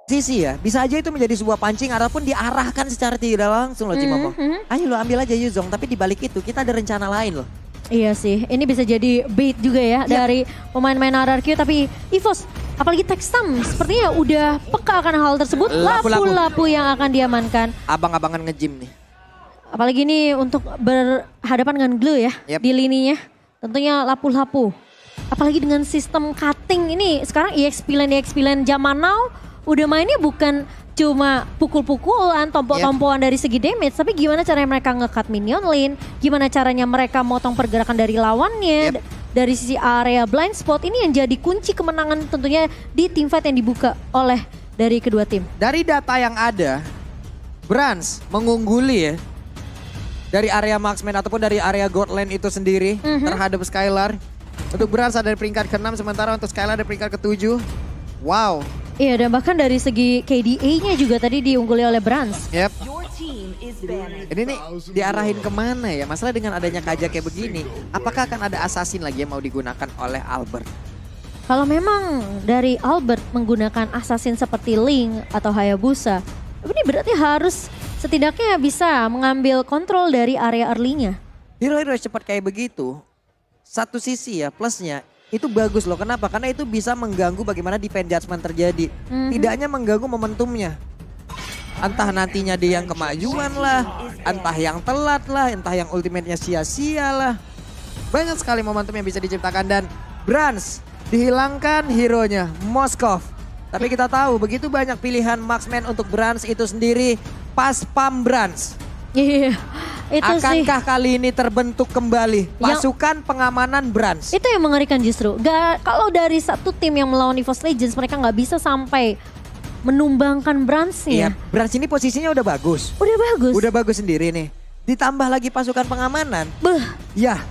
sisi ya, bisa aja itu menjadi sebuah pancing ataupun diarahkan secara tidak langsung loh Cimomo. Ayo lo ambil aja Yuzong, tapi di balik itu kita ada rencana lain loh. Iya sih, ini bisa jadi bait juga ya dari pemain-pemain RRQ, tapi EVOS apalagi Textam sepertinya udah peka akan hal tersebut. Lapu-lapu yang akan diamankan. Abang-abangan nge-gym nih. Apalagi ini untuk berhadapan dengan Glue ya di lininya. Tentunya lapu-lapu. Apalagi dengan sistem cutting ini sekarang EXP Lane zaman now udah mainnya bukan cuma pukul-pukulan, tompo-tompoan dari segi damage, tapi gimana caranya mereka nge-cut minion lane, gimana caranya mereka motong pergerakan dari lawannya, dari sisi area blind spot, ini yang jadi kunci kemenangan tentunya di teamfight yang dibuka oleh dari kedua tim. Dari data yang ada, Brans mengungguli ya, dari area marksman ataupun dari area gold lane itu sendiri terhadap Skylar. Untuk Brans ada di peringkat ke-6, sementara untuk Skylar ada di peringkat ke-7. Wow. Iya, dan bahkan dari segi KDA-nya juga tadi diungguli oleh Brans. Ini nih diarahin kemana ya? Masalah dengan adanya kajak kayak begini, apakah akan ada assassin lagi yang mau digunakan oleh Albert? Kalau memang dari Albert menggunakan assassin seperti Link atau Hayabusa, ini berarti harus setidaknya bisa mengambil kontrol dari area early-nya. Hero-hero cepat kayak begitu, satu sisi ya plusnya, itu bagus loh. Kenapa? Karena itu bisa mengganggu bagaimana defense judgment terjadi. Tidak hanya mengganggu momentumnya. Entah nantinya dia yang kemajuan lah, entah yang telat lah, entah yang ultimate-nya sia-sia lah. Banyak sekali momentum yang bisa diciptakan dan Brans dihilangkan hero-nya, Moskov. Tapi kita tahu begitu banyak pilihan marksman untuk Brans itu sendiri pas pam Brans. Iya. Itu akankah sih kali ini terbentuk kembali pasukan pengamanan Brans? Itu yang mengerikan justru. Kalau dari satu tim yang melawan EVOS Legends mereka nggak bisa sampai menumbangkan Bransnya. Iya, Brans ini posisinya udah bagus. Udah bagus. Udah bagus sendiri nih. Ditambah lagi pasukan pengamanan. Ya,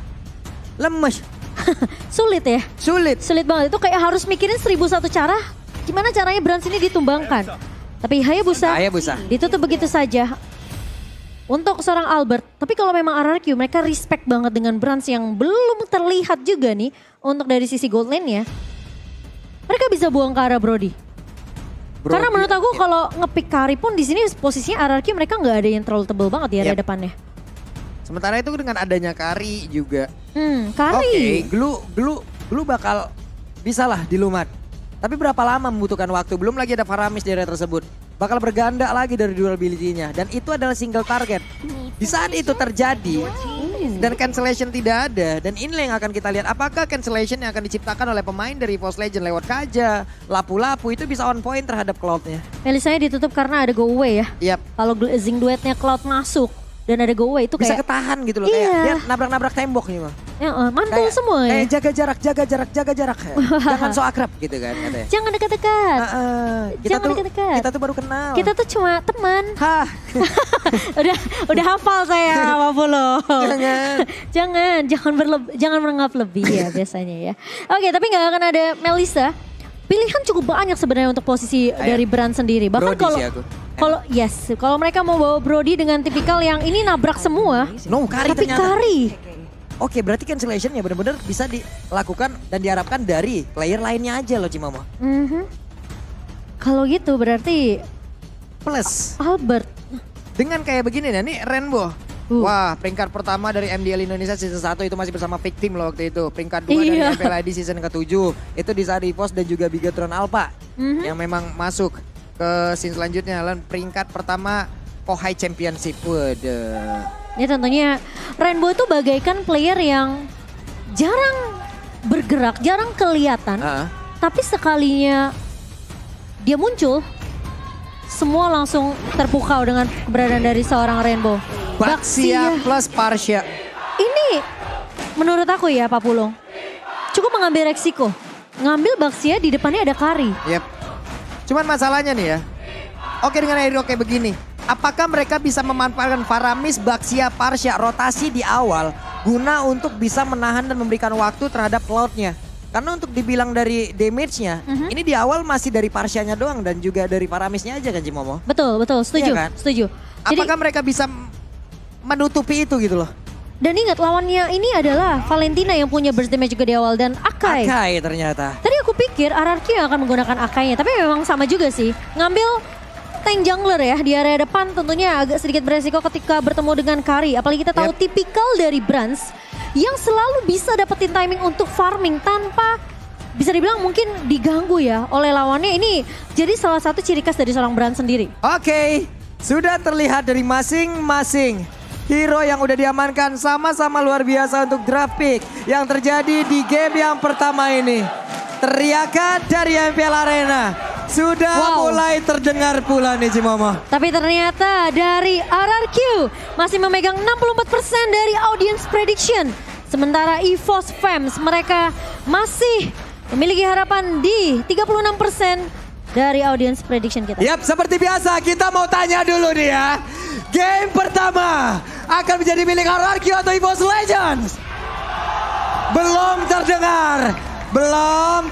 lemes. Sulit ya? Sulit. Sulit banget. Itu kayak harus mikirin 1001 cara. Gimana caranya Brans ini ditumbangkan. Tapi Hayabusa ditutup begitu saja. Untuk seorang Albert, tapi kalau memang RRQ mereka respect banget dengan Brans yang belum terlihat juga nih untuk dari sisi gold lane-nya. Mereka bisa buang ke arah Brody. Karena menurut aku kalau nge-pick carry pun di sini posisinya RRQ mereka nggak ada yang terlalu tebel banget di area depannya. Sementara itu dengan adanya Kari juga. Kari. Glue bakal bisa lah dilumat. Tapi berapa lama membutuhkan waktu? Belum lagi ada Faramis di area tersebut. Bakal berganda lagi dari durability-nya. Dan itu adalah single target. Di saat itu terjadi dan cancellation tidak ada. Dan inilah yang akan kita lihat. Apakah cancellation yang akan diciptakan oleh pemain dari EVOS Legends lewat Kaja, lapu-lapu itu bisa on point terhadap Cloud-nya. Melisanya ditutup karena ada go away ya. Yap. Kalau Zing duetnya Cloud masuk dan ada go away itu bisa kayak ketahan gitu loh. Kayak dia nabrak-nabrak tembok nih mah. Mantul kayak, semua ya. Jaga jarak. Jangan so akrab gitu kan katanya. Jangan dekat-dekat. Kita tuh baru kenal. Kita tuh cuma teman. Hah. udah hafal saya Pak Pulo. Jangan menganggap lebih ya biasanya ya. Oke, tapi nggak akan ada Melissa. Pilihan cukup banyak sebenarnya untuk posisi dari Brand sendiri. Bahkan kalau mereka mau bawa Brody dengan tipikal yang ini nabrak semua. Kari tapi ternyata. Kari. Oke, berarti cancellation ya benar-benar bisa dilakukan dan diharapkan dari player lainnya aja loh Cimomo. Kalau gitu berarti plus Albert. Dengan kayak begini nih Rainbow. Wah, peringkat pertama dari MDL Indonesia season 1 itu masih bersama Victim loh waktu itu. Peringkat 2 dari FLID season ke-7 itu di saat EVOS dan juga Bigatron Alpha yang memang masuk ke scene selanjutnya. Dan peringkat pertama Kohai Championship. Waduh. Ini tentunya Rainbow itu bagaikan player yang jarang bergerak, jarang kelihatan. Tapi sekalinya dia muncul, semua langsung terpukau dengan keberadaan dari seorang Rainbow. Baxia plus Parsha. Ini menurut aku ya Pak Pulung, cukup mengambil resiko. Ngambil Baxia di depannya ada Kari. Cuman masalahnya nih ya, oke dengan hero kayak begini. Apakah mereka bisa memanfaatkan Faramis, Baxia, Parsha rotasi di awal guna untuk bisa menahan dan memberikan waktu terhadap Cloud-nya? Karena untuk dibilang dari damage-nya, ini di awal masih dari Parsha-nya doang dan juga dari Faramisnya aja kan Cimomo? Betul, setuju, iya kan? setuju. Apakah mereka bisa menutupi itu gitu loh? Dan ingat lawannya ini adalah Valentina yang punya burst damage juga di awal dan Akai. Akai ternyata. Tadi aku pikir RRQ yang akan menggunakan Akainya, tapi memang sama juga sih. Ngambil tank jungler ya di area depan tentunya agak sedikit beresiko ketika bertemu dengan Kari. Apalagi kita tahu tipikal dari Brands yang selalu bisa dapetin timing untuk farming tanpa bisa dibilang mungkin diganggu ya oleh lawannya. Ini jadi salah satu ciri khas dari seorang Brands sendiri. Oke, sudah terlihat dari masing-masing hero yang udah diamankan sama-sama luar biasa untuk draft pick yang terjadi di game yang pertama ini. Teriakan dari MPL Arena sudah mulai terdengar pula nih Cimomo. Tapi ternyata dari RRQ masih memegang 64% dari audience prediction. Sementara EVOS Fams mereka masih memiliki harapan di 36% dari audience prediction kita. Yap, seperti biasa kita mau tanya dulu nih ya. Game pertama akan menjadi milik RRQ atau EVOS Legends? Belum terdengar. Kurang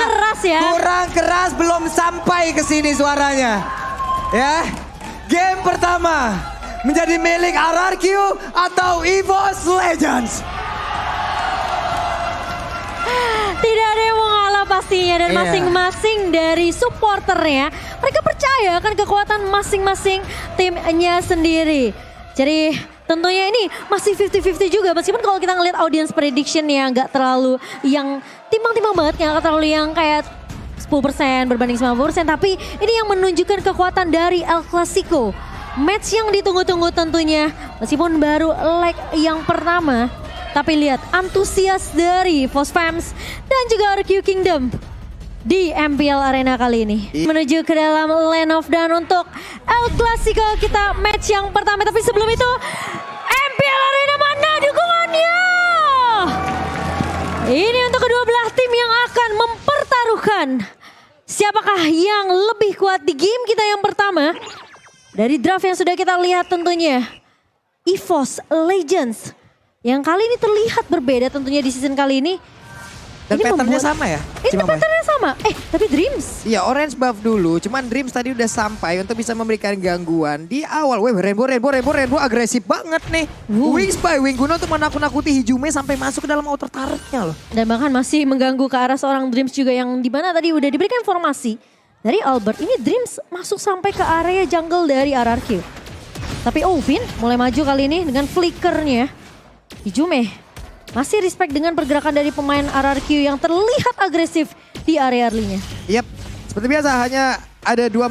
keras ya. Kurang keras, belum sampai ke sini suaranya. Ya. Game pertama menjadi milik RRQ atau EVOS Legends? Tidak ada yang mau ngalah pastinya dan masing-masing dari supporternya mereka percaya akan kekuatan masing-masing timnya sendiri. Jadi tentunya ini masih 50-50 juga meskipun kalau kita ngelihat audience prediction ya nggak terlalu yang timbang-timbang banget, nggak terlalu yang kayak 10% berbanding 90%, tapi ini yang menunjukkan kekuatan dari El Clasico. Match yang ditunggu-tunggu tentunya meskipun baru leg yang pertama. Tapi lihat antusias dari EVOS Fams dan juga RQ Kingdom di MPL Arena kali ini. Menuju ke dalam Land of Dawn untuk El Clasico kita match yang pertama. Tapi sebelum itu MPL Arena mana dukungannya? Ini untuk kedua belah tim yang akan mempertaruhkan siapakah yang lebih kuat di game kita yang pertama. Dari draft yang sudah kita lihat tentunya EVOS Legends yang kali ini terlihat berbeda tentunya di season kali ini. Dan patternnya sama ya? Ini patternnya sama. Tapi Dreams. Iya, orange buff dulu. Cuman Dreams tadi udah sampai untuk bisa memberikan gangguan di awal. Wih, Rainbow agresif banget nih. Wings by Wing guna untuk menakut-nakuti Hijume sampai masuk ke dalam outer turret-nya loh. Dan bahkan masih mengganggu ke arah seorang Dreams juga yang dimana tadi udah diberikan informasi dari Albert. Ini Dreams masuk sampai ke area jungle dari RRQ. Tapi Ovin mulai maju kali ini dengan flickernya. Hijume masih respect dengan pergerakan dari pemain RRQ yang terlihat agresif di area early-nya. Yap, seperti biasa hanya ada dua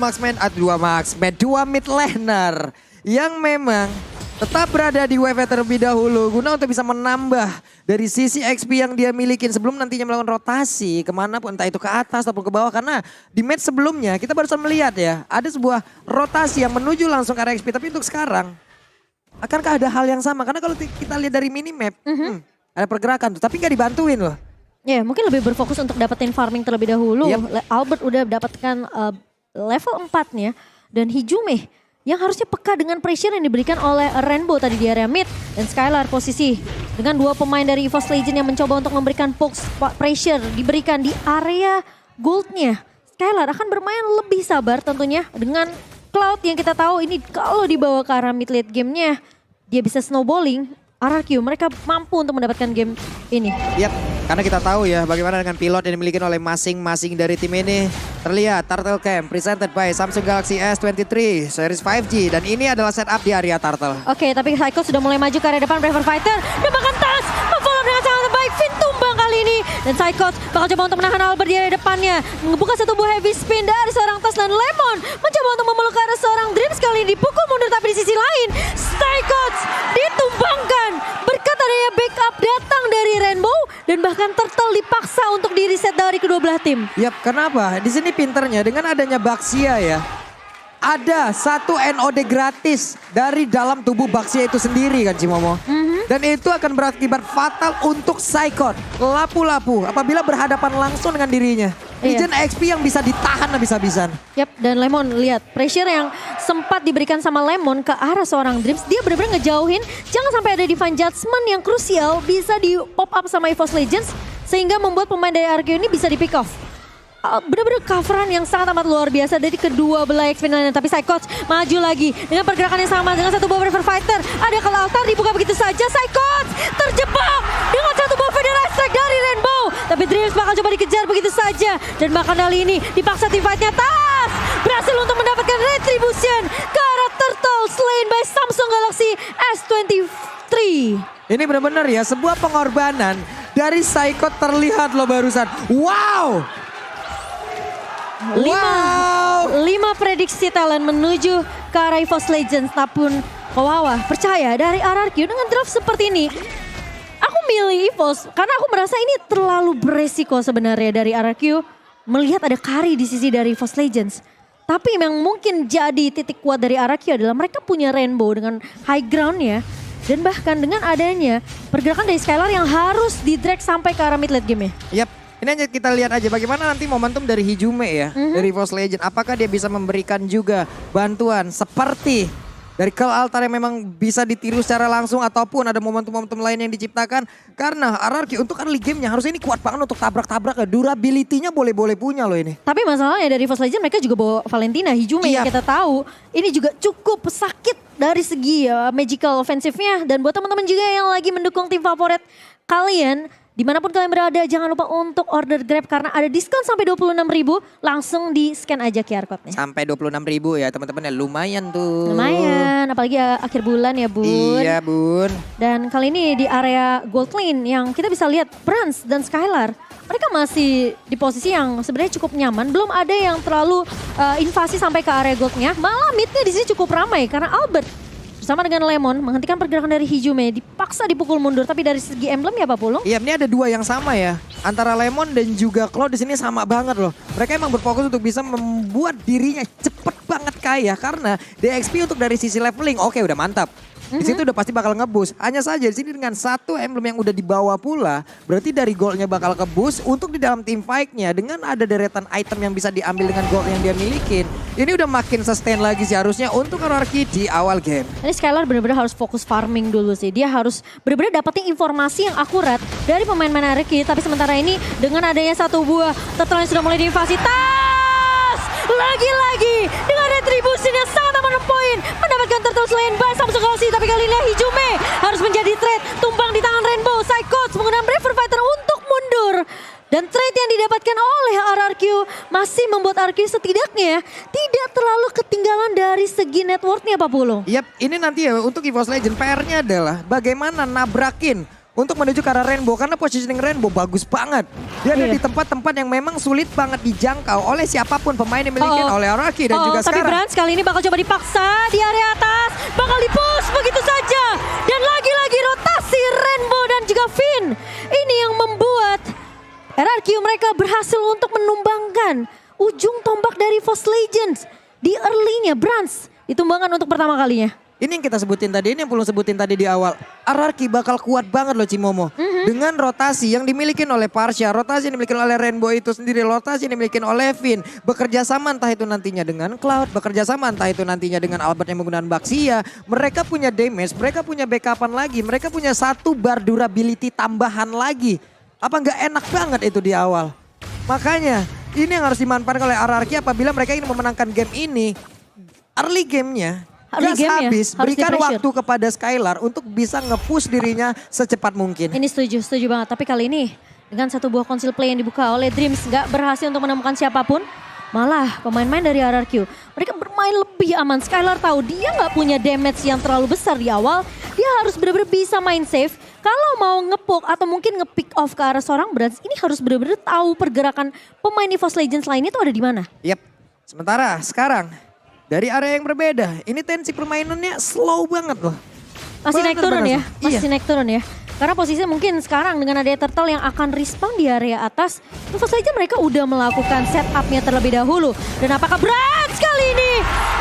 mid laner yang memang tetap berada di wave terlebih dahulu guna untuk bisa menambah dari sisi XP yang dia milikin sebelum nantinya melakukan rotasi kemanapun, entah itu ke atas ataupun ke bawah. Karena di match sebelumnya kita barusan melihat ya, ada sebuah rotasi yang menuju langsung ke area XP. Tapi untuk sekarang, akankah ada hal yang sama? Karena kalau kita lihat dari minimap, ada pergerakan tuh, tapi nggak dibantuin loh. Ya mungkin lebih berfokus untuk dapetin farming terlebih dahulu. Albert udah dapatkan level 4-nya. Dan Hijume yang harusnya peka dengan pressure yang diberikan oleh Rainbow tadi di area mid. Dan Skylar posisi dengan dua pemain dari EVOS Legends yang mencoba untuk memberikan box pressure diberikan di area goldnya. Skylar akan bermain lebih sabar tentunya dengan Cloud yang kita tahu ini kalau dibawa ke arah mid late gamenya dia bisa snowballing. RRQ mereka mampu untuk mendapatkan game ini. Yap, karena kita tahu ya bagaimana dengan pilot yang dimiliki oleh masing-masing dari tim ini. Terlihat Turtle Camp presented by Samsung Galaxy S23 series 5G. Dan ini adalah setup di area Turtle. Oke, tapi Psycho sudah mulai maju ke area depan. Braver Fighter dan bahkan Tas memfollow dengan sangat baik. Finn tumbang kali ini. Dan Psycho bakal coba untuk menahan Albert di area depannya. Membuka satu buah heavy spin dari seorang Tas dan Lemon. Mencoba untuk memeluk ke arah seorang Dreams kali ini. Dipukul mundur tapi di sisi lain Psycho ditumbangkan. Berkat adanya backup datang dari Rainbow. Dan bahkan Turtle dipaksa untuk di reset dari kedua belah tim. Yap, kenapa? Di sini pinternya dengan adanya Baxia ya. Ada satu NOD gratis dari dalam tubuh Baxia itu sendiri kan Cimomo. Dan itu akan berakibat fatal untuk Psychot. Lapu-lapu apabila berhadapan langsung dengan dirinya. Legend XP yang bisa ditahan habis-habisan. Yap, dan Lemon lihat pressure yang sempat diberikan sama Lemon ke arah seorang Dreams. Dia benar-benar ngejauhin jangan sampai ada divine judgment yang krusial bisa di pop up sama EVOS Legends. Sehingga membuat pemain dari RQ ini bisa di pick off. Benar-benar coveran yang sangat amat luar biasa dari kedua belah XP. Tapi Psychot maju lagi dengan pergerakan yang sama dengan satu buah River Fighter. Ada kalau altar dibuka begitu saja. Psychot terjebak dengan satu buah federasi. strike dari Rainbow. Tapi Dreams bakal coba dikejar begitu saja. Dan bahkan kali ini dipaksa teamfight-nya Tas berhasil untuk mendapatkan retribution ke arah Turtle slain by Samsung Galaxy S23. Ini benar-benar ya sebuah pengorbanan dari Psycho terlihat loh barusan. Wow! 5 prediksi talent menuju ke arah EVOS Legends. Namun Kawawa percaya dari RRQ dengan draft seperti ini. Aku milih EVOS karena aku merasa ini terlalu beresiko sebenarnya dari RRQ. Melihat ada carry di sisi dari EVOS Legends. Tapi yang mungkin jadi titik kuat dari RRQ adalah mereka punya Rainbow dengan high ground-nya. Dan bahkan dengan adanya pergerakan dari Skylar yang harus di-drag sampai ke arah mid late game-nya. Yap. Ini aja kita lihat aja bagaimana nanti momentum dari Hijume ya, dari EVOS Legend. Apakah dia bisa memberikan juga bantuan seperti dari Call Altar yang memang bisa ditiru secara langsung ataupun ada momentum-momentum lain yang diciptakan. Karena RRQ untuk early game-nya harusnya ini kuat banget untuk tabrak-tabrak ya. Durability-nya boleh-boleh punya loh ini. Tapi masalahnya dari EVOS Legend mereka juga bawa Valentina, Hijume yang kita tahu. Ini juga cukup sakit dari segi magical offensive-nya. Dan buat teman-teman juga yang lagi mendukung tim favorit kalian, dimanapun kalian berada, jangan lupa untuk order Grab karena ada diskon sampai 26.000. Langsung di scan aja QR code-nya. Sampai 26.000 ya teman-teman ya, lumayan tuh. Lumayan, apalagi akhir bulan ya Bun. Iya Bun. Dan kali ini di area gold lane yang kita bisa lihat Brans dan Skylar. Mereka masih di posisi yang sebenarnya cukup nyaman. Belum ada yang terlalu invasi sampai ke area goldnya. Malah midnya di sini cukup ramai karena Albert bersama dengan Lemon menghentikan pergerakan dari Hijume, dipaksa dipukul mundur. Tapi dari segi emblem ya Pak Pulung? Iya, ini ada dua yang sama ya. Antara Lemon dan juga Cloud di sini sama banget loh. Mereka emang berfokus untuk bisa membuat dirinya cepet banget kaya karena DXP untuk dari sisi leveling oke udah mantap. Di situ udah pasti bakal nge-boost. Hanya saja di sini dengan satu emblem yang udah dibawa pula, berarti dari goldnya bakal ke-boost untuk di dalam team fight-nya dengan ada deretan item yang bisa diambil dengan gold yang dia milikin. Ini udah makin sustain lagi sih harusnya untuk RRQ di awal game. Ini Skylar benar-benar harus fokus farming dulu sih. Dia harus benar-benar dapetin informasi yang akurat dari pemain-pemain RRQ. Tapi sementara ini dengan adanya satu buah turtle yang sudah mulai diinvasi. Lagi-lagi dengan retribusi yang sangat aman poin mendapatkan turtle slain by Samsung Galaxy. Tapi kali ini Hijume harus menjadi trade tumbang di tangan Rainbow. Psychots menggunakan Braver Fighter untuk mundur. Dan trade yang didapatkan oleh RRQ masih membuat RRQ setidaknya tidak terlalu ketinggalan dari segi network-nya Pak Pulung. Yap, ini nanti ya untuk EVOS Legend PR-nya adalah bagaimana nabrakin untuk menuju ke arah Rainbow karena positioning Rainbow bagus banget. Dia ada di tempat-tempat yang memang sulit banget dijangkau oleh siapapun pemain yang dimiliki oleh RRQ dan juga tapi sekarang. Brans kali ini bakal coba dipaksa di area atas, bakal di-push begitu saja. Dan lagi-lagi rotasi Rainbow dan juga Finn. Ini yang membuat RRQ mereka berhasil untuk menumbangkan ujung tombak dari EVOS Legends. Di early-nya Brans ditumbangkan untuk pertama kalinya. Ini yang kita sebutin tadi, ini yang perlu sebutin tadi di awal. RRQ bakal kuat banget loh Cimomo. Dengan rotasi yang dimiliki oleh Parsha, rotasi yang dimiliki oleh Rainbow itu sendiri, rotasi yang dimiliki oleh Finn. Bekerja sama entah itu nantinya dengan Cloud, bekerja sama entah itu nantinya dengan Albert yang menggunakan Baxia. Mereka punya damage, mereka punya backupan lagi, mereka punya satu bar durability tambahan lagi. Apa nggak enak banget itu di awal. Makanya ini yang harus dimanfaatkan oleh RRQ apabila mereka ingin memenangkan game ini. Early game-nya. Habis, berikan waktu kepada Skylar untuk bisa nge-push dirinya secepat mungkin. Ini setuju banget. Tapi kali ini dengan satu buah konsil play yang dibuka oleh Dreams gak berhasil untuk menemukan siapapun. Malah pemain-pemain dari RRQ, mereka bermain lebih aman. Skylar tahu dia gak punya damage yang terlalu besar di awal. Dia harus benar-benar bisa main safe. Kalau mau nge-poke atau mungkin nge-pick off ke arah seorang Brans, ini harus benar-benar tahu pergerakan pemain EVOS Legends lainnya itu ada di mana. Yap, sementara sekarang dari area yang berbeda, ini tensi permainannya slow banget loh. Masih naik turun ya, masih naik turun ya. Karena posisinya mungkin sekarang dengan ada turtle yang akan respawn di area atas, tentu saja mereka udah melakukan setupnya terlebih dahulu. Dan apakah Brans kali ini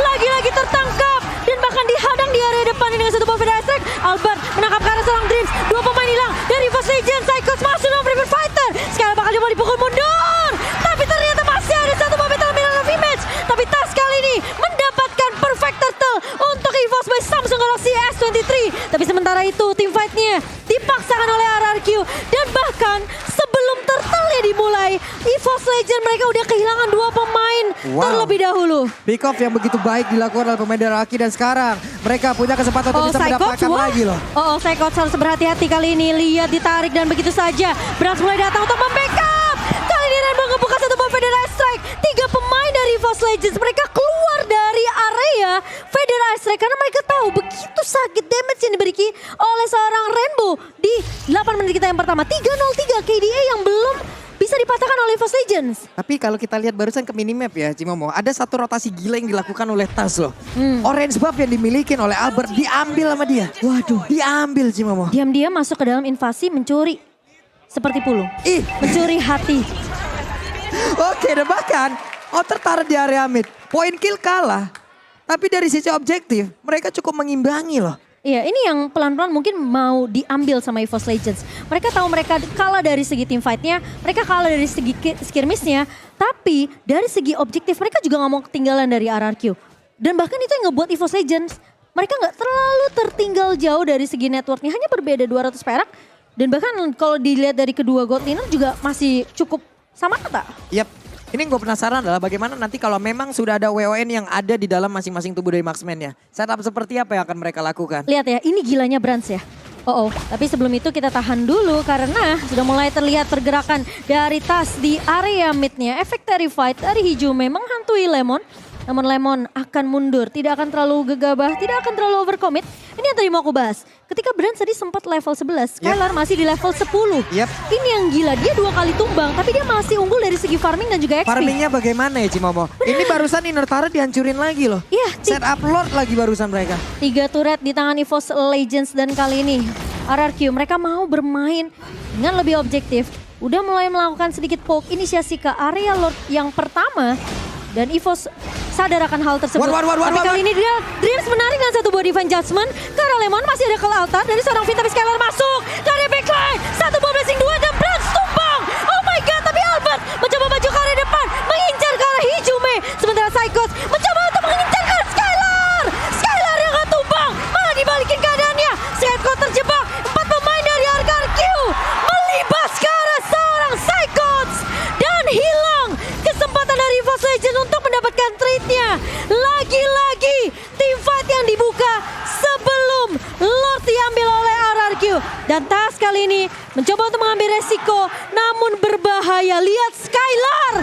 lagi-lagi tertangkap dan bahkan dihadang di area depan dengan satu buah Federal Strike. Albert menangkap ke arah seorang Dreams, dua pemain hilang dari EVOS Legends. Psychots masuk dalam River Fighter, sekarang bakal coba dipukul mundur. Tapi ternyata masih ada satu buah Metal Mirror of Image. Tapi Tas kali ini mendapatkan Perfect Turtle untuk EVOS by Samsung Galaxy S23. Tapi sementara itu tim fight-nya dipaksakan oleh RRQ. Dan bahkan sebelum turtle-nya dimulai, EVOS Legend mereka udah kehilangan 2 pemain terlebih dahulu. Pick off yang begitu baik dilakukan oleh pemain dari Arki dan sekarang mereka punya kesempatan untuk bisa mendapatkan lagi loh. Psychots harus berhati-hati kali ini. Lihat ditarik dan begitu saja. Brans mulai datang untuk membackup. Kali ini Rainbow ngebuka satu bom Federal Strike. 3 pemain dari EVOS Legends. Mereka keluar dari area Federal Strike karena mereka tahu begitu sakit damage yang diberikan oleh seorang Rainbow di 8 menit kita yang pertama. 3-0-3 KDA yang belum bisa dipatahkan oleh EVOS Legends. Tapi kalau kita lihat barusan ke minimap ya Cimomo, ada satu rotasi gila yang dilakukan oleh Tas loh. Orange buff yang dimiliki oleh Albert diambil sama dia. Waduh, diambil Cimomo. Diam-diam masuk ke dalam invasi mencuri seperti Pulung. Mencuri hati. Oke, dan bahkan tertarik di area mid. Poin kill kalah, tapi dari sisi objektif mereka cukup mengimbangi loh. Iya, ini yang pelan-pelan mungkin mau diambil sama EVOS Legends. Mereka tahu mereka kalah dari segi team fight-nya, mereka kalah dari segi skirmish-nya, tapi dari segi objektif mereka juga gak mau ketinggalan dari RRQ. Dan bahkan itu yang ngebuat EVOS Legends, mereka gak terlalu tertinggal jauh dari segi networknya, hanya berbeda 200 perak. Dan bahkan kalau dilihat dari kedua God Laner juga masih cukup sama rata. Yap. Ini gue penasaran adalah bagaimana nanti kalau memang sudah ada WON yang ada di dalam masing-masing tubuh dari Marksman-nya. Setup seperti apa yang akan mereka lakukan? Lihat ya, ini gilanya Brans ya. Tapi sebelum itu kita tahan dulu karena sudah mulai terlihat pergerakan dari Tas di area mid-nya. Efek Terrified dari Hijume menghantui Lemon. Namun Lemon akan mundur, tidak akan terlalu gegabah, tidak akan terlalu overcommit. Ini yang tadi mau aku bahas. Ketika Brand tadi sempat level 11, Skylar masih di level 10. Ini yang gila, dia 2 kali tumbang, tapi dia masih unggul dari segi farming dan juga XP. Farmingnya bagaimana ya Cimomo? Ini barusan inner turret dihancurin lagi loh. Set up Lord lagi barusan mereka. 3 turret di tangan EVOS Legends dan kali ini RRQ mereka mau bermain dengan lebih objektif. Udah mulai melakukan sedikit poke inisiasi ke area Lord yang pertama. Dan EVOS sadar akan hal tersebut. Tapi kali ini dia Dreams menarik dengan satu buah Divine Judgment. Karena Lemon masih ada Call Altar dari seorang Finn, tapi Skylar masuk. Ke area backline. Satu buah Blessing 2 dan Brans tumbang. Oh my god, tapi Albert mencoba maju ke area depan. Mengincar ke arah Hijume. Sementara Psychos mencoba untuk mengincar ke Skylar. Skylar yang gak tumbang. Malah dibalikin keadaannya. Skylar terjebak. 4 pemain dari RRQ melibas ke arah seorang Psychos. Dan hilang kesempatan dari EVOS Legends untuk mendapatkan trade-nya. Lagi-lagi team fight yang dibuka sebelum Lord diambil oleh RRQ. Dan Tas kali ini mencoba untuk mengambil resiko namun berbahaya. Lihat Skylar.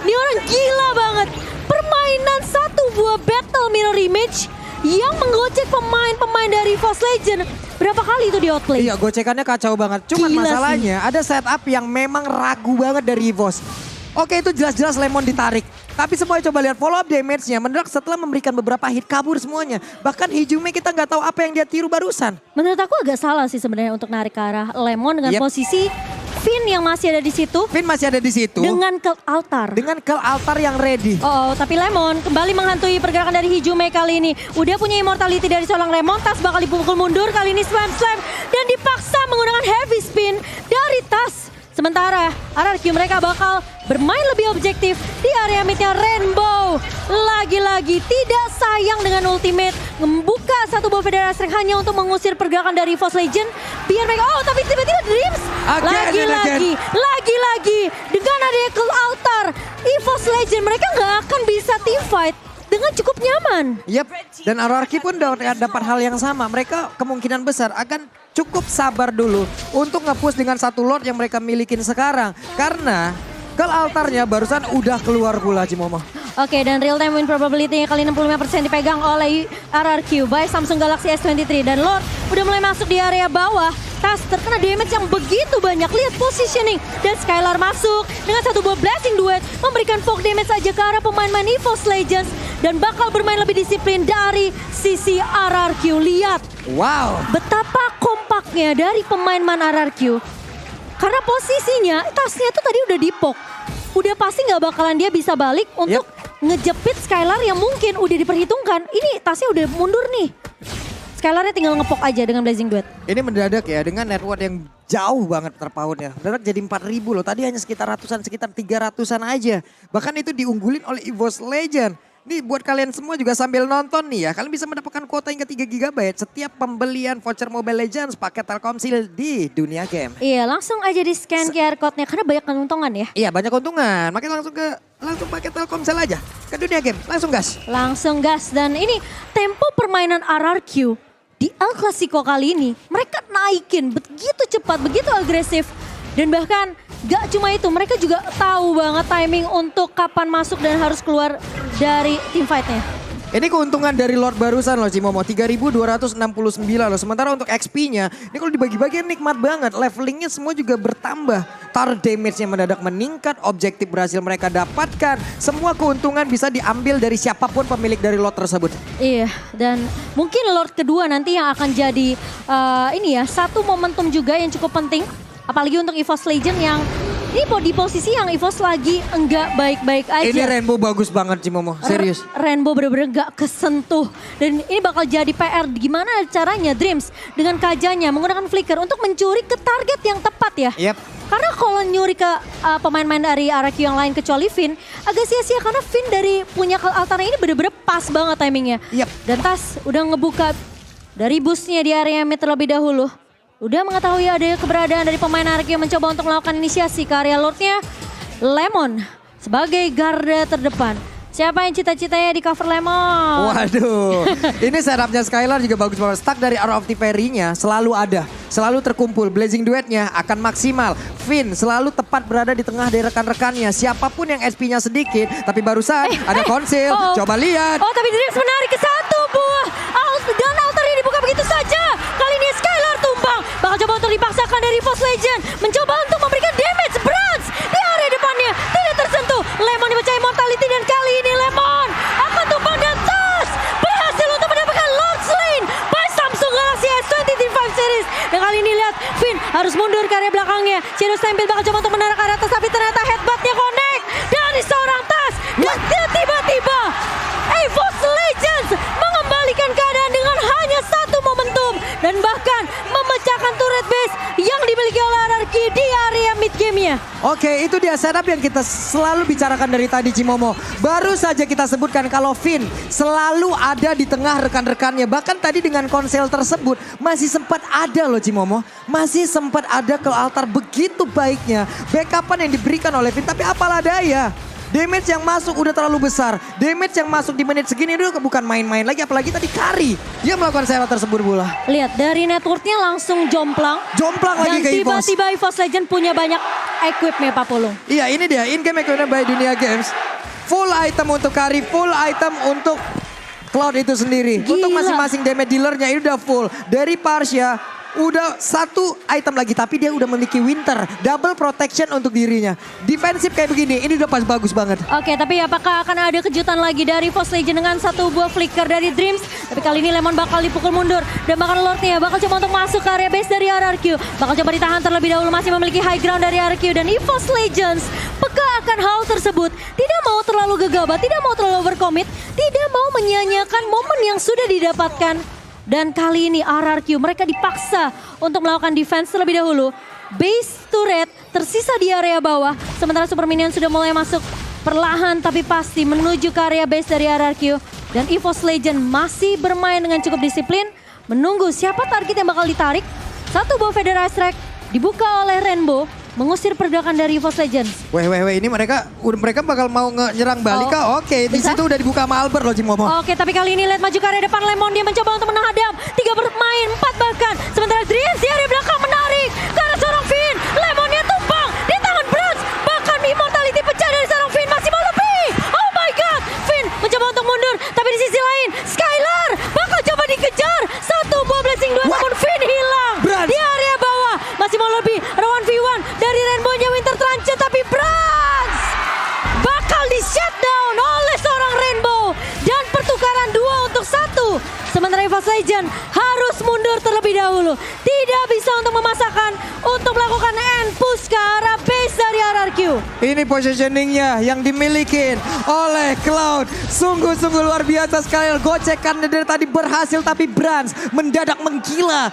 Ini orang gila banget. Permainan satu buah battle mirror image yang menggocek pemain-pemain dari EVOS Legends. Berapa kali itu di outplay? Iya, gocekannya kacau banget. Cuman Gila masalahnya ada setup yang memang ragu banget dari EVOS. Oke, itu jelas-jelas Lemon ditarik. Tapi semuanya coba lihat follow up damage-nya. Mendadak setelah memberikan beberapa hit kabur semuanya. Bahkan Hijume kita nggak tahu apa yang dia tiru barusan. Menurut aku agak salah sih sebenarnya untuk narik ke arah Lemon dengan posisi Finn yang masih ada di situ. Finn masih ada di situ. Dengan Cult Altar. Dengan Cult Altar yang ready. Tapi Lemon kembali menghantui pergerakan dari Hijume kali ini. Udah punya immortality dari seorang Lemon. Tas bakal dipukul mundur. Kali ini slam. Dan dipaksa menggunakan heavy spin dari Tas. Sementara RRQ mereka bakal bermain lebih objektif di area midnya Rainbow. Lagi-lagi tidak sayang dengan ultimate. Membuka satu buah Federal Strike hanya untuk mengusir pergerakan dari EVOS Legends. Biar mereka, tapi tiba-tiba Dreams. Lagi-lagi. Dengan adanya Cult Altar, EVOS Legends mereka nggak akan bisa team fight dengan cukup nyaman. Dan RRQ pun dapat hal yang sama. Mereka kemungkinan besar akan cukup sabar dulu untuk nge-push dengan satu Lord yang mereka milikin sekarang. Karena Cult Altarnya barusan udah keluar pula Cimomo. Oke, dan real time win probability-nya kali 65% dipegang oleh RRQ by Samsung Galaxy S23. Dan Lord udah mulai masuk di area bawah. Tas terkena damage yang begitu banyak. Lihat positioning. Dan Skylar masuk dengan satu buah Blessing Duet. Memberikan poke damage saja ke arah pemain-pemain EVOS Legends. Dan bakal bermain lebih disiplin dari sisi RRQ. Lihat. Wow. Betapa kompaknya dari pemain-pemain RRQ. Karena posisinya, tasnya tuh tadi udah dipok. Udah pasti gak bakalan dia bisa balik untuk ngejepit Skylar yang mungkin udah diperhitungkan. Ini tasnya udah mundur nih. Skylarnya tinggal ngepok aja dengan Blazing Duet. Ini mendadak ya dengan network yang jauh banget terpautnya. Mendadak jadi 4.000 loh. Tadi hanya sekitar ratusan, sekitar 300-an aja. Bahkan itu diunggulin oleh EVOS Legends. Nih buat kalian semua juga sambil nonton nih ya. Kalian bisa mendapatkan kuota hingga 3 GB setiap pembelian voucher Mobile Legends paket Telkomsel di dunia game. Iya, langsung aja di scan QR code-nya karena banyak keuntungan ya. Iya, banyak keuntungan. Makanya langsung pakai Telkomsel aja ke dunia game. Langsung gas. Langsung gas. Dan ini tempo permainan RRQ di El Clasico kali ini mereka naikin begitu cepat, begitu agresif. Dan bahkan gak cuma itu, mereka juga tahu banget timing untuk kapan masuk dan harus keluar dari team fight-nya. Ini keuntungan dari Lord barusan loh Cimomo, 3.269 loh. Sementara untuk XP-nya, ini kalau dibagi-bagi nikmat banget. Levelingnya semua juga bertambah. Turret damage-nya mendadak meningkat, objektif berhasil mereka dapatkan. Semua keuntungan bisa diambil dari siapapun pemilik dari Lord tersebut. Iya, dan mungkin Lord kedua nanti yang akan jadi satu momentum juga yang cukup penting. Apalagi untuk EVOS Legend yang ini di posisi yang EVOS lagi enggak baik-baik aja. Ini Rainbow bagus banget Cimomo, serius. Rainbow bener-bener gak kesentuh. Dan ini bakal jadi PR gimana caranya Dreams dengan kajanya menggunakan flicker untuk mencuri ke target yang tepat ya. Yep. Karena kalau nyuri ke pemain-pemain dari RRQ yang lain kecuali Finn, agak sia-sia karena Finn dari punya Altana ini bener-bener pas banget timingnya. Yep. Dan Tas udah ngebuka dari busnya di area mid terlebih dahulu. Udah mengetahui ada keberadaan dari pemain RRQ yang mencoba untuk melakukan inisiasi ke area Lordnya. Lemon sebagai garda terdepan. Siapa yang cita-citanya di cover Lemon? Waduh, ini setupnya Skylar juga bagus banget. Stack dari Arrow of Tiferi-nya selalu ada, selalu terkumpul. Blazing Duet-nya akan maksimal. Finn selalu tepat berada di tengah dari rekan-rekannya. Siapapun yang SP-nya sedikit, tapi barusan ada konsil. Coba lihat. Oh, tapi Dreams menarik ke satu buah. Dan altar ini dibuka begitu saja. Kali ini Skylar tumbang. Bakal coba untuk dipaksakan dari EVOS Legend. Mencoba untuk memberikan damage. Brans di area depannya tidak tersentuh. Lemon dipercaya mortality dan kali ini Lemon akan tumbang dan Tas berhasil untuk mendapatkan Lord Slain by Samsung Galaxy S23 5 Series. Dan kali ini lihat Finn harus mundur ke area belakangnya. Shadow Stampede bakal coba untuk menarik area Tas tapi ternyata headbutt-nya connect dari seorang Tas. Dan tiba-tiba EVOS Legends mengembalikan keadaan dengan hanya satu momentum. Dan bahkan memecahkan turret base yang dimiliki oleh RRQ di area mid game-nya. Oke, itu dia setup yang kita selalu bicarakan dari tadi Cimomo. Baru saja kita sebutkan kalau Finn selalu ada di tengah rekan-rekannya. Bahkan tadi dengan konsel tersebut masih sempat ada loh Cimomo. Masih sempat ada ke altar begitu baiknya. Backupan yang diberikan oleh Finn, tapi apalah daya. Damage yang masuk udah terlalu besar. Damage yang masuk di menit segini udah bukan main-main lagi. Apalagi tadi Kari. Dia melakukan sewa tersebut pula. Lihat dari networknya langsung jomplang. Jomplang lagi ke EVOS. Dan tiba-tiba EVOS Legend punya banyak equipment Pak Pulung. Iya ini dia in-game equipment by Dunia Games. Full item untuk Kari, full item untuk Cloud itu sendiri. Gila. Untuk masing-masing damage dealernya ini udah full. Dari Parsha udah satu item lagi tapi dia udah memiliki Winter. Double protection untuk dirinya. Defensif kayak begini ini udah pas bagus banget. Oke, tapi apakah akan ada kejutan lagi dari EVOS Legend dengan satu buah flicker dari Dreams? Tapi kali ini Lemon bakal dipukul mundur. Dan bahkan Lordnya bakal coba untuk masuk ke area base dari RRQ. Bakal coba ditahan terlebih dahulu, masih memiliki high ground dari RRQ. Dan EVOS Legends peka akan hal tersebut. Tidak mau terlalu gegabah, tidak mau terlalu overcommit. Tidak mau menyia-nyiakan momen yang sudah didapatkan. Dan kali ini RRQ mereka dipaksa untuk melakukan defense terlebih dahulu. Base turret tersisa di area bawah. Sementara Super Minion sudah mulai masuk perlahan tapi pasti menuju ke area base dari RRQ. Dan EVOS Legend masih bermain dengan cukup disiplin. Menunggu siapa target yang bakal ditarik. Satu buah Federal Strike dibuka oleh Rainbow. Mengusir pergerakan dari EVOS Legends. Weh, ini mereka bakal mau nyerang balik kah? Oke, di situ udah dibuka sama Albert loh Cimomo. Oke, tapi kali ini lihat maju ke area depan Lemon. Dia mencoba untuk menghadap. 3 bermain, 4 bahkan. Sementara Dreams di area belakang menarik. Ke arah seorang Finn. Lemonnya tumpang di tangan Brans. Bahkan Immortality pecah dari seorang Finn. Masih mau lebih. Oh my god. Finn mencoba untuk mundur. Tapi di sisi lain, Skylar bakal coba dikejar. Satu buah blessing dua, namun Finn hilang. Brans. Di area bawah. Masih mau lebih. Rowan V1 dari Rainbow-nya Winter Trance. Tapi Brans bakal di shutdown oleh seorang Rainbow. Dan pertukaran 2 untuk 1. Sementara EVOS Legend harus mundur terlebih dahulu. Tidak bisa untuk memasakkan untuk melakukan end push ke arah base dari RRQ. Ini positioningnya yang dimiliki oleh Cloud. Sungguh-sungguh luar biasa sekali. Gocekan dari tadi berhasil tapi Brans mendadak menggila.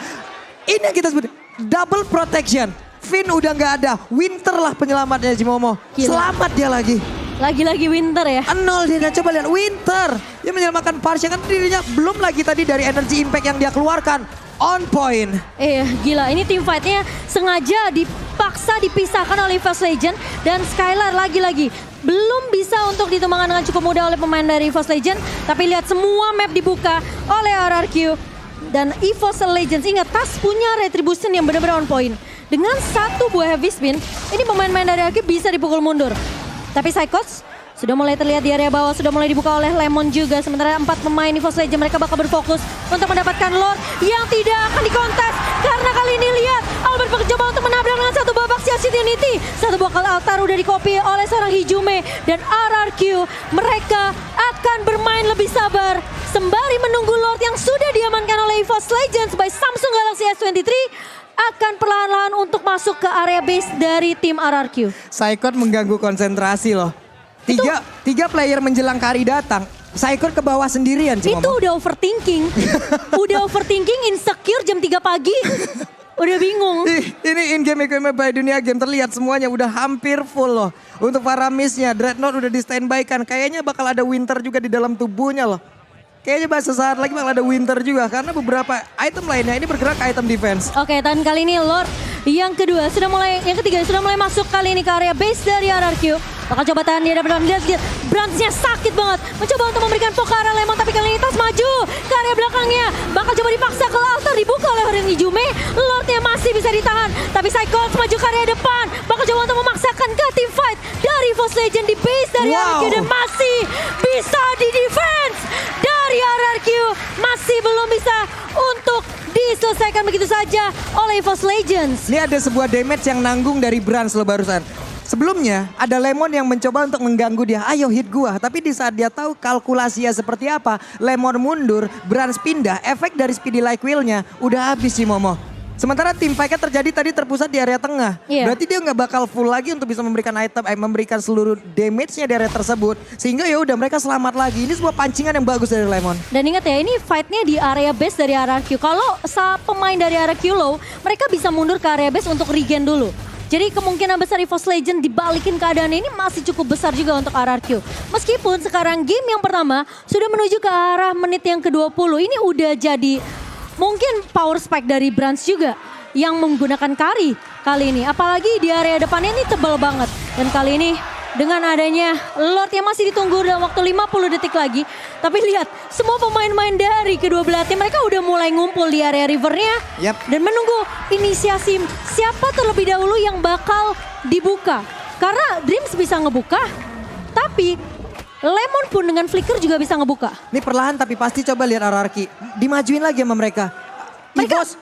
Ini yang kita sebut double protection. Finn udah nggak ada. Winter lah penyelamatnya Cimomo. Selamat dia lagi. Lagi-lagi Winter ya. Nol dia, coba lihat Winter. Dia menyelamatkan Parsha kan dirinya. Belum lagi tadi dari energi impact yang dia keluarkan. On point. Iya gila, ini team fight-nya sengaja dipaksa dipisahkan oleh Fast Legend. Dan Skylar lagi-lagi belum bisa untuk ditumbangkan dengan cukup mudah oleh pemain dari EVOS Legend. Tapi lihat semua map dibuka oleh RRQ. Dan EVOS Legends, ingat Tas punya retribution yang benar-benar on point. Dengan satu buah heavy spin, ini pemain-pemain dari RRQ bisa dipukul mundur. Tapi Psychos sudah mulai terlihat di area bawah, sudah mulai dibuka oleh Lemon juga. Sementara 4 pemain EVOS Legends mereka bakal berfokus untuk mendapatkan Lord yang tidak akan dikontes. Karena kali ini lihat Albert mencoba untuk menabrak dengan satu babak Siasat Unity. Satu buah altar udah dikopi oleh seorang Hijume. Dan RRQ mereka akan bermain lebih sabar sembari menunggu Lord yang sudah diamankan oleh EVOS Legends by Samsung Galaxy S23 akan perlahan-lahan untuk masuk ke area base dari tim RRQ. Psychot mengganggu konsentrasi loh. Tiga player menjelang Kari datang. Psychot ke bawah sendirian. Itu udah overthinking. Udah overthinking, insecure jam 3 pagi. Udah bingung. Ini in-game equipment by Dunia Game terlihat semuanya udah hampir full loh. Untuk para missnya, Dreadnought udah di standby kan. Kayaknya bakal ada Winter juga di dalam tubuhnya loh. Kayaknya sesaat lagi bakal ada Winter juga. Karena beberapa item lainnya ini bergerak ke item defense. Oke, dan kali ini Lord yang ketiga sudah mulai masuk kali ini ke area base dari RRQ. Bakal coba tahan dia, dapat lihat Brandsnya sakit banget. Mencoba untuk memberikan poke ke arah Lemon, tapi kali ini Tas maju ke area belakangnya. Bakal coba dipaksa ke altar, dibuka oleh Horin Ijume. Lordnya masih bisa ditahan, tapi Psychos maju ke area depan. Bakal coba untuk memaksakan ke team fight dari EVOS Legend di base dari RRQ. Dan masih bisa di defense dari RRQ. Masih belum bisa untuk diselesaikan begitu saja oleh EVOS Legends. Ini ada sebuah damage yang nanggung dari Brands loh barusan. Sebelumnya ada Lemon yang mencoba untuk mengganggu dia. Ayo hit gua. Tapi di saat dia tahu kalkulasinya seperti apa. Lemon mundur, Brands pindah. Efek dari Speedy Like Will-nya udah habis sih Momo. Sementara tim fight-nya terjadi tadi terpusat di area tengah. Berarti dia nggak bakal full lagi untuk bisa memberikan item, memberikan seluruh damage-nya di area tersebut. Sehingga ya udah mereka selamat lagi. Ini sebuah pancingan yang bagus dari Lemon. Dan ingat ya, ini fight-nya di area base dari RRQ. Kalau pemain dari RRQ low, mereka bisa mundur ke area base untuk regen dulu. Jadi kemungkinan besar EVOS Legend dibalikin keadaan ini masih cukup besar juga untuk RRQ. Meskipun sekarang game yang pertama sudah menuju ke arah menit yang ke-20. Ini udah jadi mungkin power spike dari Brands juga yang menggunakan Kari kali ini. Apalagi di area depannya ini tebal banget. Dan kali ini dengan adanya Lord yang masih ditunggu dalam waktu 50 detik lagi. Tapi lihat semua pemain-pemain dari kedua belah tim mereka udah mulai ngumpul di area rivernya. Dan menunggu inisiasi siapa terlebih dahulu yang bakal dibuka. Karena Dreams bisa ngebuka, tapi Lemon pun dengan flicker juga bisa ngebuka. Ini perlahan tapi pasti coba lihat RRQ. Dimajuin lagi sama mereka. EVOS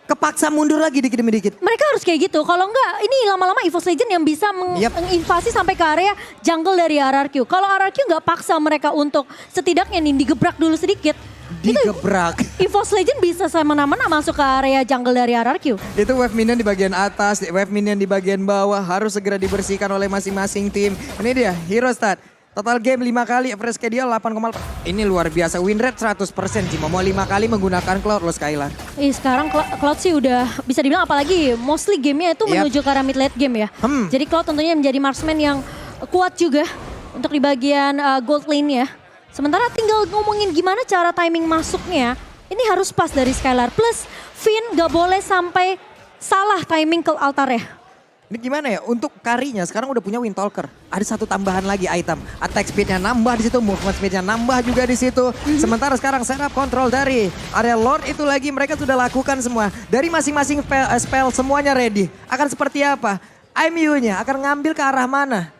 kepaksa mundur lagi dikit demi dikit. Mereka harus kayak gitu. Kalau enggak ini lama-lama EVOS Legend yang bisa menginvasi sampai ke area jungle dari RRQ. Kalau RRQ nggak paksa mereka untuk setidaknya nih digebrak dulu sedikit. Digebrak. EVOS Legend bisa semena-mena masuk ke area jungle dari RRQ. Itu wave minion di bagian atas, wave minion di bagian bawah harus segera dibersihkan oleh masing-masing tim. Ini dia Hero Stat. Total game 5 kali, average KD 8,4. Ini luar biasa, win rate 100% sih. Mau 5 kali menggunakan Cloud lo Skylar. Sekarang Cloud sih udah bisa dibilang apalagi mostly gamenya itu menuju ke arah mid late game ya. Jadi Cloud tentunya menjadi marksman yang kuat juga untuk di bagian gold lane ya. Sementara tinggal ngomongin gimana cara timing masuknya. Ini harus pas dari Skylar. Plus Finn gak boleh sampai salah timing ke altar ya. Ini gimana ya, untuk Karinya sekarang udah punya Windtalker. Ada satu tambahan lagi item. Attack speednya nambah di situ, movement speednya nambah juga di situ. Sementara sekarang setup control dari area Lord itu lagi mereka sudah lakukan semua. Dari masing-masing spell semuanya ready. Akan seperti apa? IMU-nya akan ngambil ke arah mana?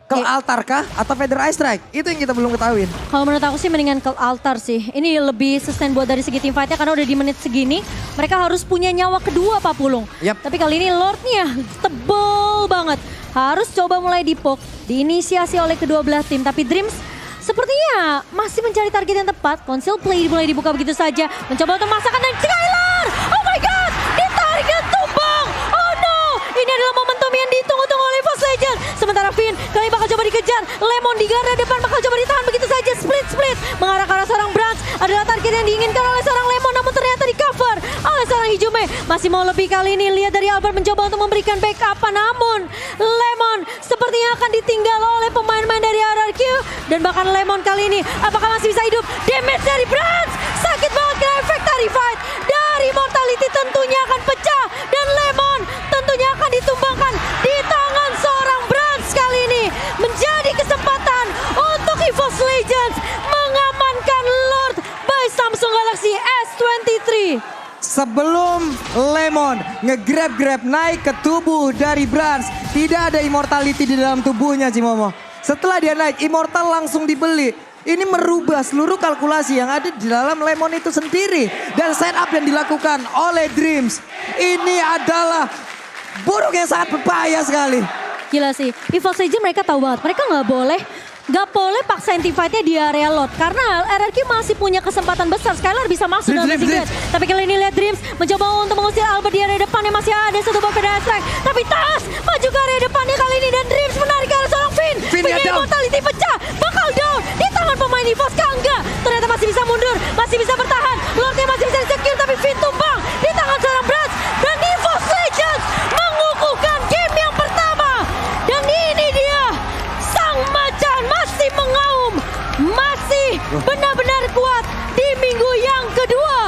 Ke altar kah atau Feather Eye Strike? Itu yang kita belum ketahuin. Kalau menurut aku sih mendingan ke altar sih. Ini lebih sustain buat dari segi team fight-nya karena udah di menit segini. Mereka harus punya nyawa kedua Pak Pulung. Tapi kali ini Lord-nya tebel banget. Harus coba mulai dipok, diinisiasi oleh kedua belah tim. Tapi Dreams sepertinya masih mencari target yang tepat. Conceal play mulai dibuka begitu saja. Mencoba untuk memaksakan dan Skylar! Oh my god! Ditarik dan tumbang! Oh no! Ini adalah momentum yang ditunggu-tunggu oleh EVOS Legend. Sementara Finn kali bakal coba dikejar. Lemon di garda depan bakal coba ditahan begitu saja. Split mengarah ke arah seorang Brands. Adalah target yang diinginkan oleh seorang Lemon namun ternyata di cover oleh seorang Hijume masih mau lebih kali ini. Lihat dari Albert mencoba untuk memberikan backup. Namun Lemon sepertinya akan ditinggal oleh pemain-pemain dari RRQ. Dan bahkan Lemon kali ini apakah masih bisa hidup? Damage dari Brans. Sakit banget kena efek Terrified. Dari Mortality tentunya akan pecah. Dan Lemon tentunya akan ditumbangkan di tangan seorang Brans kali ini. Menjadi kesempatan untuk EVOS Legends mengamankan Lord by Samsung Galaxy S23. Sebelum Lemon nge-grab naik ke tubuh dari Brans, tidak ada immortality di dalam tubuhnya Cimomo. Setelah dia naik, immortal langsung dibeli. Ini merubah seluruh kalkulasi yang ada di dalam Lemon itu sendiri. Dan setup yang dilakukan oleh Dreams. Ini adalah buruk yang sangat berbahaya sekali. Gila sih, EVOS Legends mereka tahu banget. Mereka nggak boleh paksain teamfight-nya di area lot. Karena RRQ masih punya kesempatan besar. Skylar bisa masuk dalam Dreams. Tapi kali ini lihat Dreams mencoba untuk mengusir Albert di area depannya. Masih ada satu buff pedal strike. Tapi Tas maju ke area depannya kali ini. Dan Dreams menarik ke arah seorang Finn. Finn-nya immortality pecah. Bakal down di tangan pemain EVOS. Enggak. Ternyata masih bisa mundur. Masih bisa bertahan. Lordnya masih bisa secure. Tapi Finn tumbang di tangan seorang Brans. Dan EVOS Legends mengukuhkan game yang pertama. Dan ini dia. Sang Macan masih mengaum. Masih benar-benar kuat di minggu yang kedua.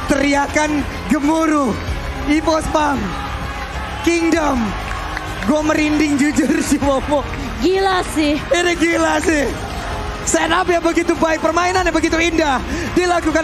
Teriakan gemuruh. EVOS Pang. Kingdom. Gue merinding jujur sih Momo. Gila sih. Ini gila sih. Setup yang begitu baik, permainan yang begitu indah dilakukan